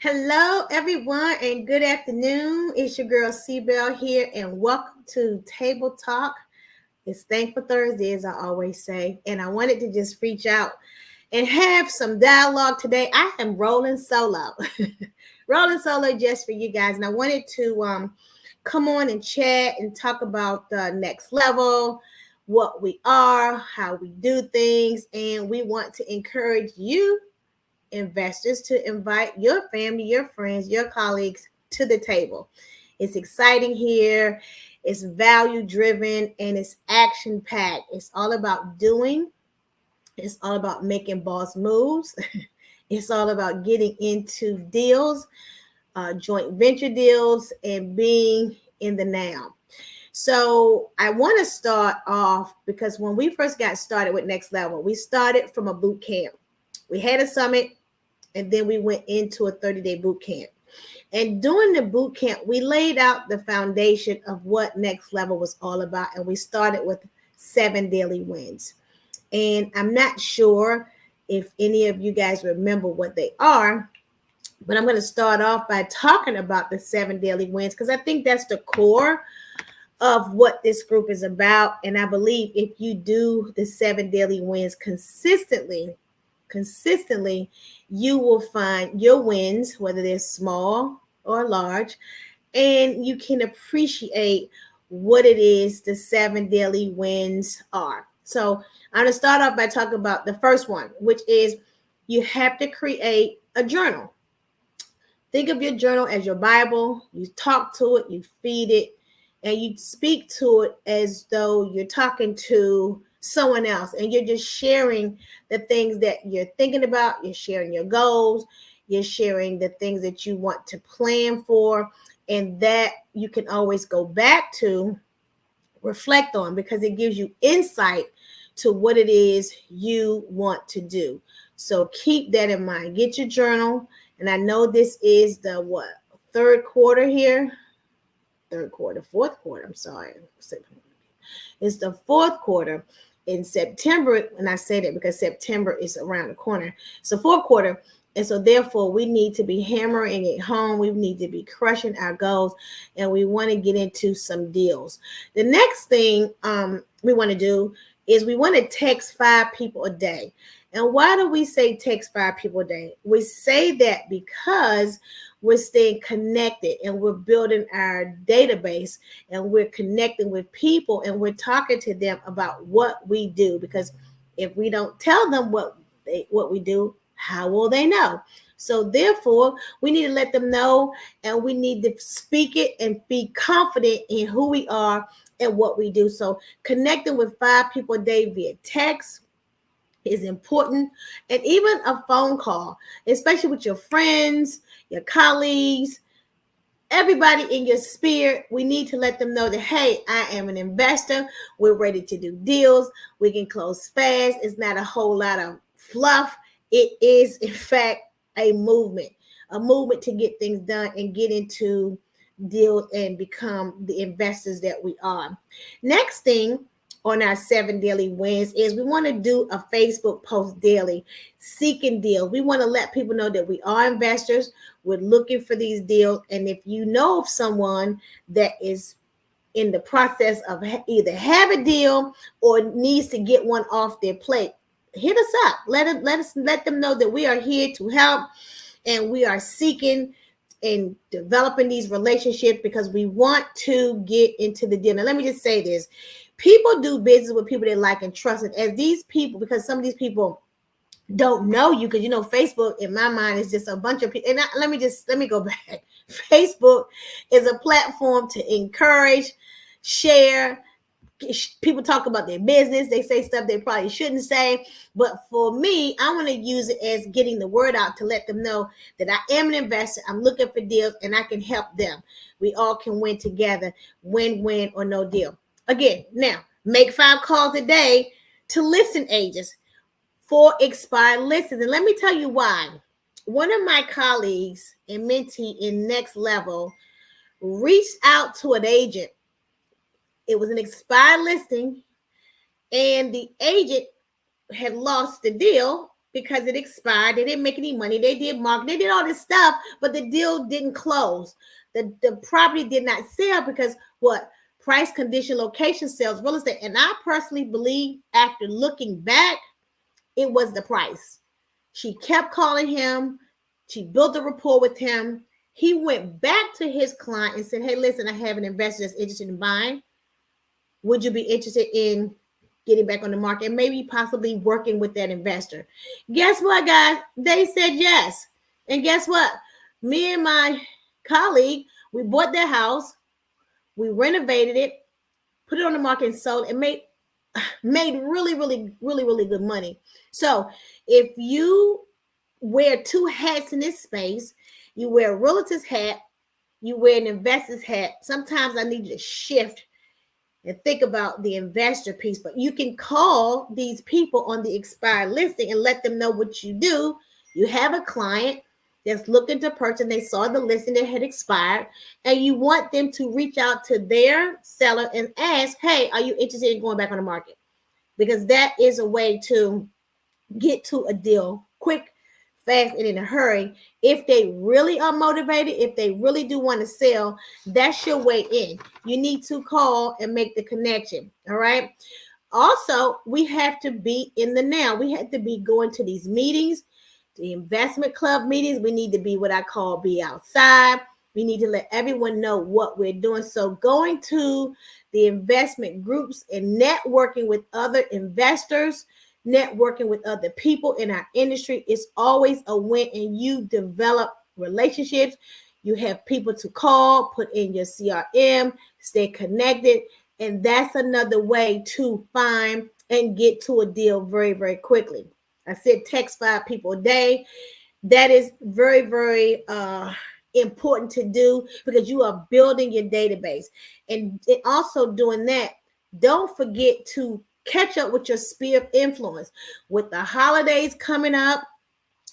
Hello, everyone, and good afternoon. It's your girl Cecelia Bell here, and welcome to Table Talk. It's Thankful Thursday, as I always say, and I wanted to just reach out and have some dialogue today. I am rolling solo, rolling solo just for you guys, and I wanted to come on and chat and talk about the next level, what we are, how we do things, and we want to encourage you investors to invite your family, your friends, your colleagues to the table. It's exciting here. It's value driven and it's action packed. It's all about doing. It's all about making boss moves. It's all about getting into deals, joint venture deals, and being in the now. So I want to start off because when we first got started with Next Level, we started from a boot camp. We had a summit and then we went into a 30-day boot camp. And during the boot camp, we laid out the foundation of what Next Level was all about. And we started with 7 daily wins. And I'm not sure if any of you guys remember what they are, but I'm going to start off by talking about the 7 daily wins because I think that's the core of what this group is about. And I believe if you do the 7 daily wins consistently, you will find your wins, whether they're small or large, and you can appreciate what it is the 7 daily wins are. So I'm going to start off by talking about the first one, which is you have to create a journal. Think of your journal as your Bible. You talk to it, you feed it, and you speak to it as though you're talking to someone else and you're just sharing the things that you're thinking about. You're sharing your goals, you're sharing the things that you want to plan for, and that you can always go back to, reflect on, because it gives you insight to what it is you want to do. So keep that in mind. Get your journal. And I know this is the fourth quarter. I'm sorry. It's the fourth quarter in September. And I say that because September is around the corner. So fourth quarter. And so therefore we need to be hammering it home. We need to be crushing our goals, and we want to get into some deals. The next thing we want to do is we want to text 5 people a day. And why do we say text 5 people a day? We say that because we're staying connected and we're building our database and we're connecting with people and we're talking to them about what we do. Because if we don't tell them what we do, how will they know? So therefore, we need to let them know, and we need to speak it and be confident in who we are and what we do. So connecting with 5 people a day via text is important, and even a phone call, especially with your friends, your colleagues, everybody in your sphere. We need to let them know that, hey, I am an investor. We're ready to do deals. We can close fast. It's not a whole lot of fluff. It is, in fact, a movement to get things done and get into deals and become the investors that we are. Next thing on our 7 daily wins is we want to do a Facebook post daily, seeking deals. We want to let people know that we are investors. We're looking for these deals. And if you know of someone that is in the process of either have a deal or needs to get one off their plate, hit us up. Let them know that we are here to help, and we are seeking and developing these relationships because we want to get into the deal. Now, let me just say this. People do business with people they like and trust. And as these people, because some of these people don't know you, because Facebook in my mind is just a bunch of people. And let me go back. Facebook is a platform to encourage, share. People talk about their business. They say stuff they probably shouldn't say. But for me, I want to use it as getting the word out to let them know that I am an investor. I'm looking for deals and I can help them. We all can win together, win or no deal. Again, now make 5 calls a day to listing agents for expired listings. And let me tell you why. One of my colleagues and mentee in Next Level reached out to an agent. It was an expired listing, and the agent had lost the deal because it expired. They didn't make any money. They did market. They did all this stuff, but the deal didn't close. The property did not sell because what? Price, condition, location sells real estate. And I personally believe, after looking back, it was the price. She kept calling him. She built a rapport with him. He went back to his client and said, hey, listen, I have an investor that's interested in buying. Would you be interested in getting back on the market and maybe possibly working with that investor? Guess what, guys? They said yes. And guess what? Me and my colleague, we bought their house, we renovated it, put it on the market and sold, and made really good money. So if you wear two hats in this space, you wear a realtor's hat, you wear an investor's hat. Sometimes I need you to shift and think about the investor piece, but you can call these people on the expired listing and let them know what you do. You have a client that's looking to purchase, they saw the listing that had expired, and you want them to reach out to their seller and ask, hey, are you interested in going back on the market? Because that is a way to get to a deal quick, fast, and in a hurry. If they really are motivated, if they really do want to sell, that's your way in. You need to call and make the connection. All right. Also, we have to be in the now. We have to be going to these meetings, the investment club meetings. We need to be what I call be outside. We need to let everyone know what we're doing. So going to the investment groups and networking with other investors, networking with other people in our industry is always a win, and you develop relationships. You have people to call, put in your CRM, stay connected, and that's another way to find and get to a deal very quickly. I said text 5 people a day. That is very important to do because you are building your database. And also doing that, don't forget to catch up with your sphere of influence. With the holidays coming up,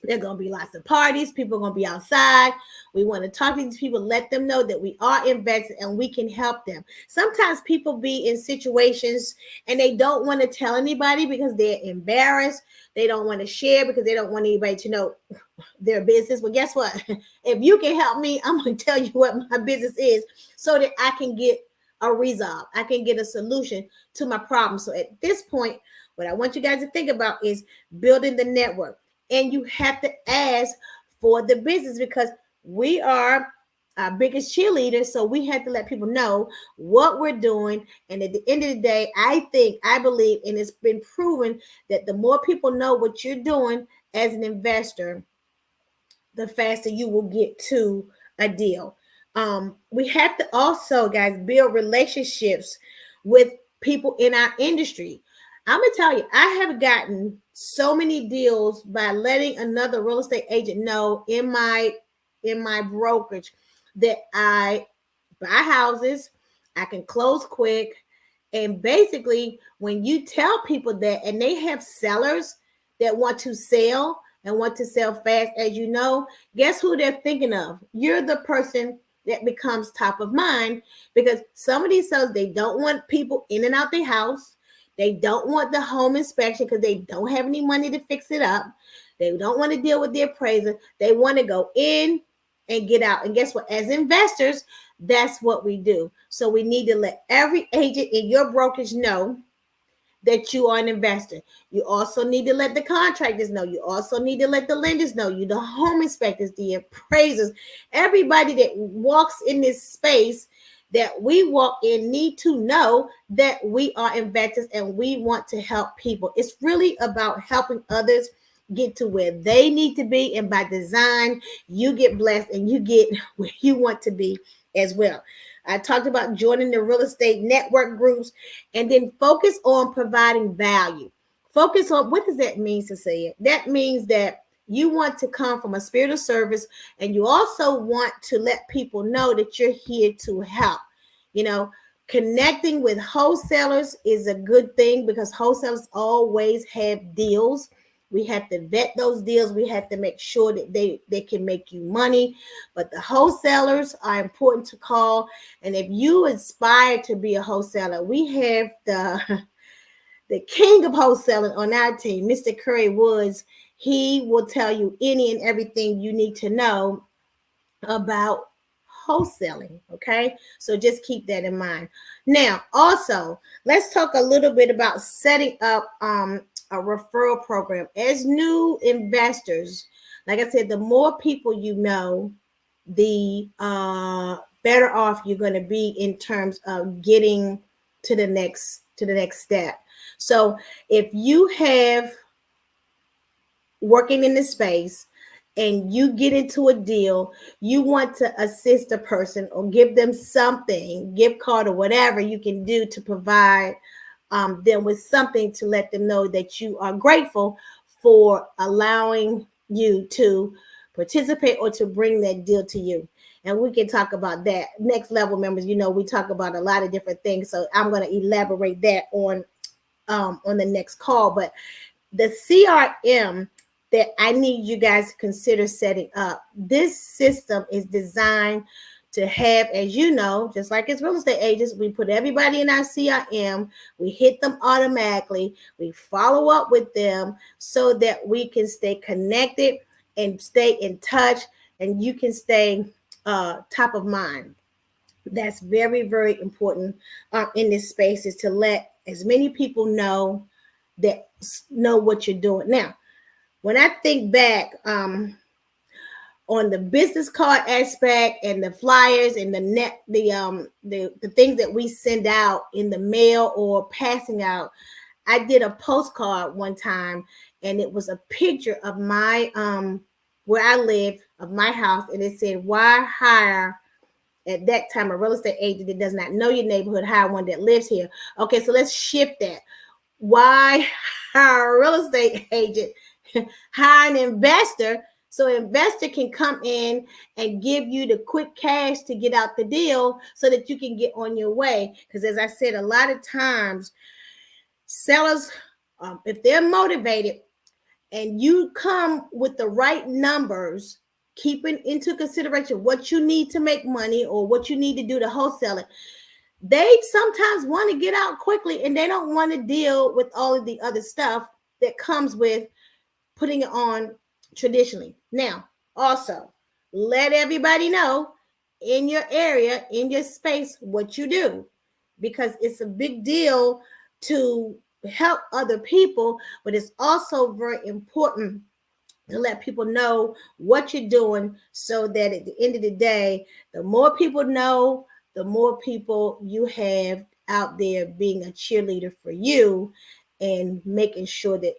there are going to be lots of parties. People are going to be outside. We want to talk to these people, let them know that we are invested and we can help them. Sometimes people be in situations and they don't want to tell anybody because they're embarrassed. They don't want to share because they don't want anybody to know their business. Well, guess what? If you can help me, I'm going to tell you what my business is so that I can get a resolve. I can get a solution to my problem. So at this point, what I want you guys to think about is building the network. And you have to ask for the business because we are our biggest cheerleaders. So we have to let people know what we're doing. And at the end of the day, I believe, and it's been proven that the more people know what you're doing as an investor, the faster you will get to a deal. We have to also, guys, build relationships with people in our industry. I'm gonna tell you, I have gotten so many deals by letting another real estate agent know in my brokerage that I buy houses, I can close quick. And basically, when you tell people that, and they have sellers that want to sell and want to sell fast, as you know, guess who they're thinking of? You're the person that becomes top of mind because some of these sellers, they don't want people in and out their house. They don't want the home inspection because they don't have any money to fix it up. They don't want to deal with the appraiser. They want to go in and get out. And guess what? As investors, that's what we do. So we need to let every agent in your brokerage know that you are an investor. You also need to let the contractors know. You also need to let the lenders know. You, the home inspectors, the appraisers, everybody that walks in this space that we walk in need to know that we are investors and we want to help people. It's really about helping others get to where they need to be. And by design, you get blessed and you get where you want to be as well. I talked about joining the real estate network groups and then focus on providing value. Focus on, what does that mean, Cecelia? That means that you want to come from a spirit of service, and you also want to let people know that you're here to help. You know, connecting with wholesalers is a good thing because wholesalers always have deals. We have to vet those deals. We have to make sure that they can make you money. But the wholesalers are important to call. And if you aspire to be a wholesaler, we have the king of wholesaling on our team, Mr. Curry Woods. He will tell you any and everything you need to know about wholesaling. Okay, so just keep that in mind. Now, also, let's talk a little bit about setting up a referral program. As new investors, like I said, the more people you know, the better off you're going to be in terms of getting to the next step. So if you have working in the space and you get into a deal, you want to assist a person or give them something, gift card or whatever you can do to provide them with something to let them know that you are grateful for allowing you to participate or to bring that deal to you. And we can talk about that. Next level members, we talk about a lot of different things. So I'm going to elaborate that on the next call. But the CRM that I need you guys to consider setting up. This system is designed to have, as you know, just like as real estate agents, we put everybody in our CRM, we hit them automatically, we follow up with them so that we can stay connected and stay in touch, and you can stay top of mind. That's very, very important in this space, is to let as many people know what you're doing. Now, when I think back on the business card aspect and the flyers and the things that we send out in the mail or passing out, I did a postcard one time, and it was a picture of my where I live, of my house, and it said, "Why hire at that time a real estate agent that does not know your neighborhood? Hire one that lives here." Okay, so let's shift that. Why hire a real estate agent? Hire an investor, so an investor can come in and give you the quick cash to get out the deal so that you can get on your way. Because as I said, a lot of times sellers, if they're motivated and you come with the right numbers, keeping into consideration what you need to make money or what you need to do to wholesale it, they sometimes want to get out quickly and they don't want to deal with all of the other stuff that comes with putting it on traditionally. Now, also, let everybody know in your area, in your space, what you do, because it's a big deal to help other people, but it's also very important to let people know what you're doing so that at the end of the day, the more people know, the more people you have out there being a cheerleader for you and making sure that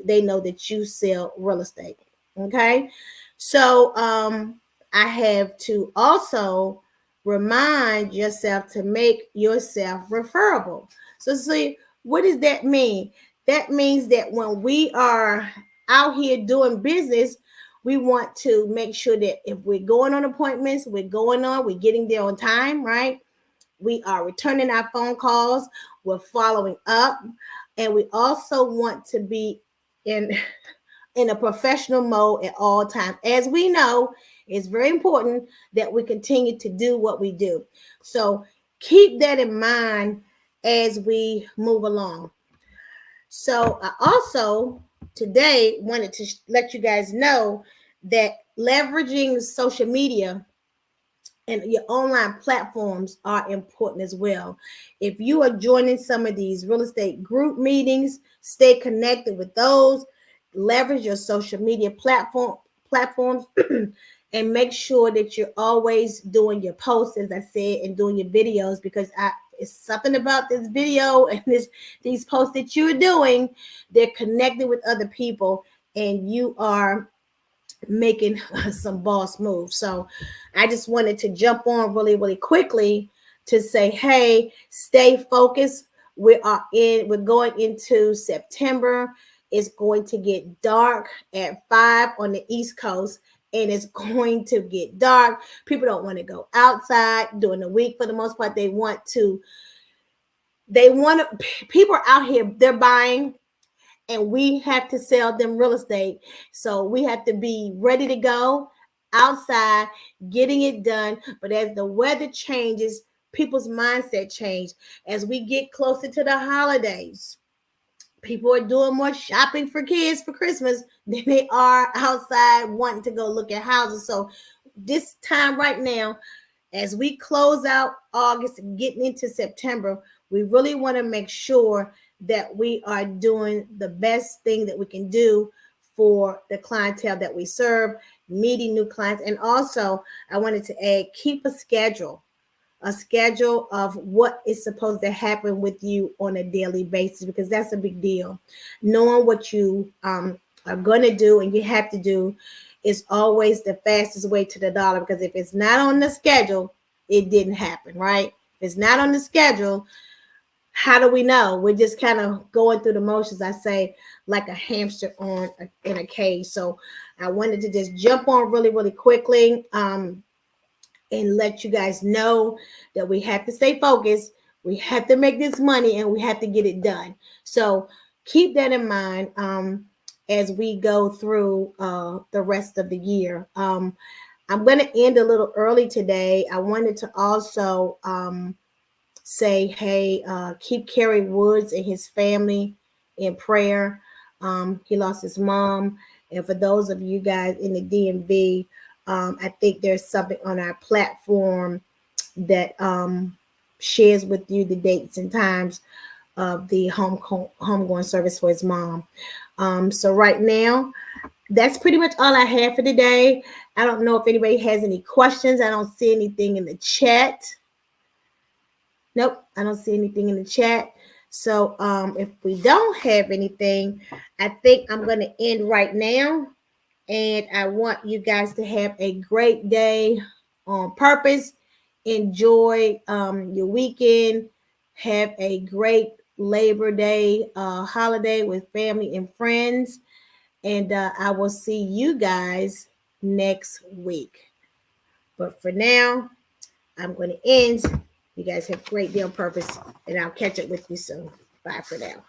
they know that you sell real estate. Okay. So I have to also remind yourself to make yourself referable. So see, what does that mean? That means that when we are out here doing business, we want to make sure that if we're going on appointments, we're getting there on time, right? We are returning our phone calls, we're following up, and we also want to be in a professional mode at all times. As we know, it's very important that we continue to do what we do. So keep that in mind as we move along. So I also today wanted to let you guys know that leveraging social media and your online platforms are important as well. If you are joining some of these real estate group meetings, stay connected with those, leverage your social media platforms and make sure that you're always doing your posts, as I said, and doing your videos, because it's something about this video and these posts that you're doing. They're connected with other people and you are making some boss moves. So I just wanted to jump on really, really quickly to say, hey, stay focused. We're going into September. It's going to get dark at 5 on the East Coast, and it's going to get dark. People don't want to go outside during the week for the most part. People are out here, they're buying, and we have to sell them real estate. So we have to be ready to go outside, getting it done. But as the weather changes, people's mindset change. As we get closer to the holidays, People are doing more shopping for kids for Christmas than they are outside wanting to go look at houses. So this time right now, as we close out August and getting into September, we really want to make sure that we are doing the best thing that we can do for the clientele that we serve, meeting new clients. And also, I wanted to add, keep a schedule of what is supposed to happen with you on a daily basis, because that's a big deal. Knowing what you are going to do and you have to do is always the fastest way to the dollar, because if it's not on the schedule, it didn't happen, right? If it's not on the schedule, how do we know? We're just kind of going through the motions, I say, like a hamster in a cage. So I wanted to just jump on really, really quickly. And let you guys know that we have to stay focused. We have to make this money and we have to get it done. So keep that in mind as we go through the rest of the year. I'm going to end a little early today. I wanted to also say, hey, keep Kerry Woods and his family in prayer. He lost his mom. And for those of you guys in the DMV, I think there's something on our platform that shares with you the dates and times of the homegoing service for his mom. So right now, that's pretty much all I have for today. I don't know if anybody has any questions. I don't see anything in the chat. Nope, I don't see anything in the chat. So if we don't have anything, I think I'm going to end right now. And I want you guys to have a great day on purpose. Enjoy your weekend. Have a great Labor Day holiday with family and friends. And I will see you guys next week. But for now, I'm going to end. You guys have a great day on purpose. And I'll catch up with you soon. Bye for now.